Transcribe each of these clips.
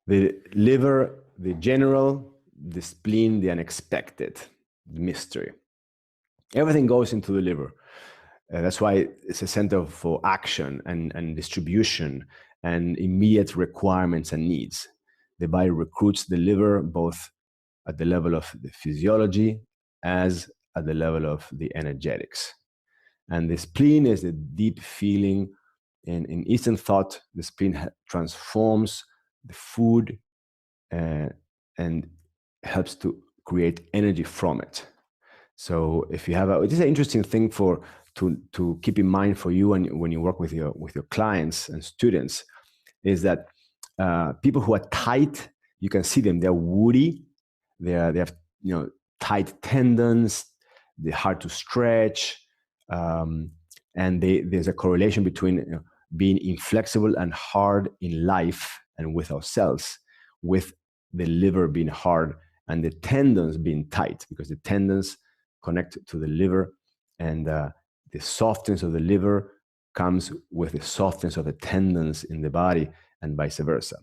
The liver, the general, the spleen, the unexpected, the mystery. Everything goes into the liver. That's why it's a center for action and distribution and immediate requirements and needs. The body recruits the liver both at the level of the physiology as at the level of the energetics. And the spleen is the deep feeling. In Eastern thought, the spleen transforms the food and helps to create energy from it. So if you have it is an interesting thing to keep in mind for you when you work with your clients and students, is that people who are tight, you can see them, they're woody, they have tight tendons, they're hard to stretch, and there's a correlation between being inflexible and hard in life and with ourselves, with the liver being hard and the tendons being tight, because the tendons connect to the liver, and the softness of the liver comes with the softness of the tendons in the body, and vice versa.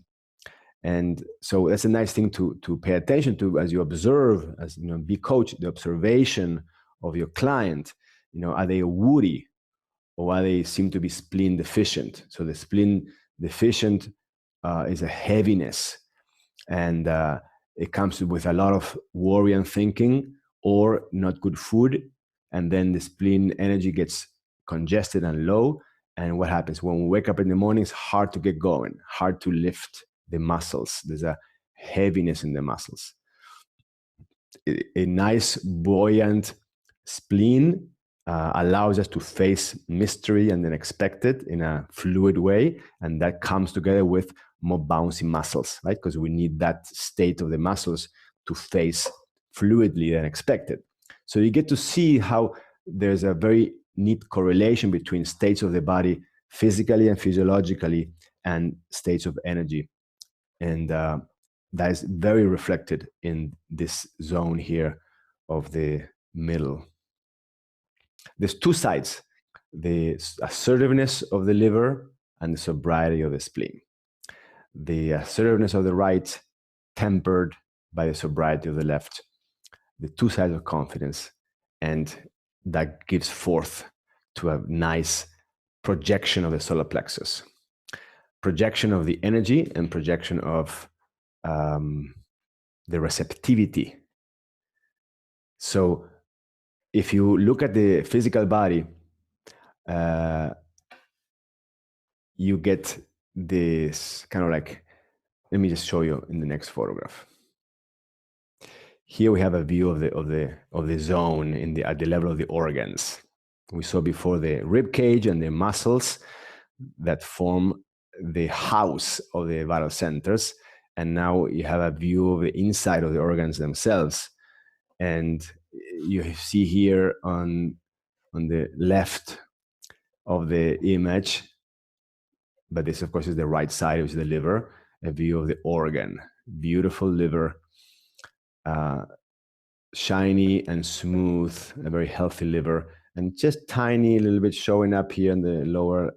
And so that's a nice thing to pay attention to as you observe, as be coach, the observation of your client. Are they woody, or are they seem to be spleen deficient? So the spleen deficient is a heaviness, and it comes with a lot of worry and thinking, or not good food, and then the spleen energy gets congested and low. And what happens when we wake up in the morning? It's hard to get going, hard to lift the muscles. There's a heaviness in the muscles. A nice buoyant spleen allows us to face mystery and unexpected in a fluid way, and that comes together with more bouncy muscles, right? Because we need that state of the muscles to face fluidly the unexpected. So you get to see how there's a very neat correlation between states of the body physically and physiologically and states of energy. And that is very reflected in this zone here of the middle. There's two sides, the assertiveness of the liver and the sobriety of the spleen. The assertiveness of the right tempered by the sobriety of the left. The two sides of confidence, and that gives forth to a nice projection of the solar plexus, projection of the energy, and projection of the receptivity. So if you look at the physical body, you get this kind of like, let me just show you in the next photograph. Here we have a view of the zone at the level of the organs. We saw before the rib cage and the muscles that form the house of the vital centers, and now you have a view of the inside of the organs themselves. And you see here on the left of the image, but this of course is the right side, which is the liver, a view of the organ. Beautiful liver, shiny and smooth, a very healthy liver, and just tiny, a little bit showing up here in the lower,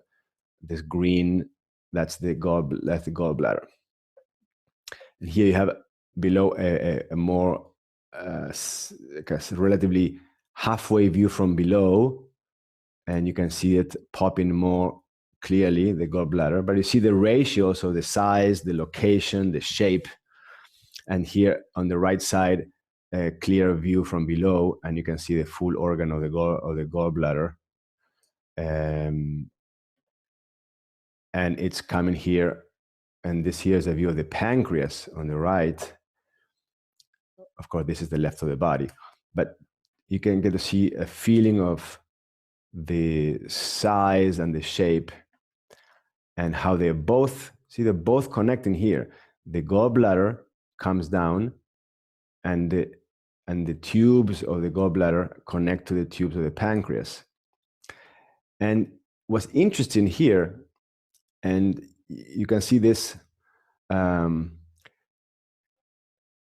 this green, that's the gallbladder. And here you have below a more relatively halfway view from below, and you can see it popping more clearly, the gallbladder, but you see the ratio, so the size, the location, the shape. And here on the right side, a clear view from below, and you can see the full organ of the gallbladder. And it's coming here, and this here is a view of the pancreas on the right. Of course, this is the left of the body, but you can get to see a feeling of the size and the shape, and how they're both connecting here. The gallbladder comes down, and the tubes of the gallbladder connect to the tubes of the pancreas. And what's interesting here, and you can see this,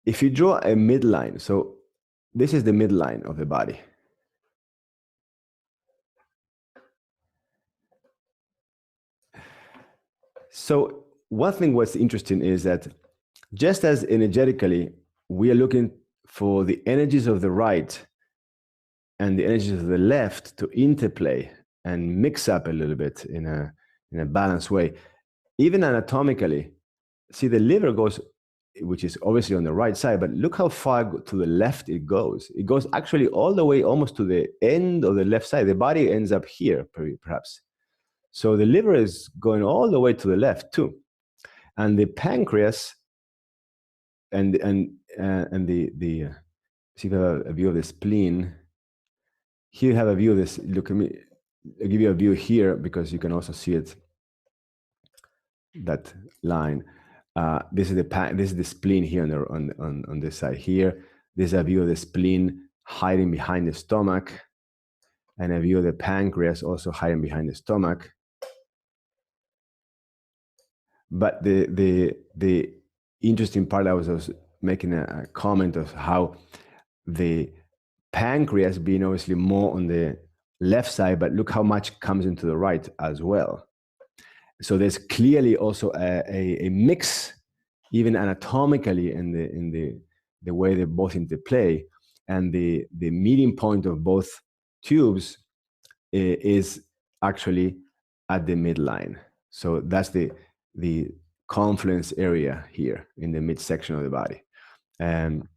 if you draw a midline, so this is the midline of the body. So one thing what's interesting is that Just as energetically, we are looking for the energies of the right and the energies of the left to interplay and mix up a little bit in a balanced way. Even anatomically, see, the liver goes, which is obviously on the right side, but look how far to the left it goes. It goes actually all the way almost to the end of the left side. The body ends up here, perhaps. So the liver is going all the way to the left too. And the pancreas and the see if you have a view of the spleen. Here you have a view of this. Look at me. I'll give you a view here because you can also see it. That line. This is the spleen here on this side here. This is a view of the spleen hiding behind the stomach, and a view of the pancreas also hiding behind the stomach. But the interesting part, I was making a comment of how the pancreas being obviously more on the left side, but look how much comes into the right as well. So there's clearly also a mix, even anatomically, in the way they both interplay, and the meeting point of both tubes is actually at the midline. So that's the confluence area here in the midsection of the body. And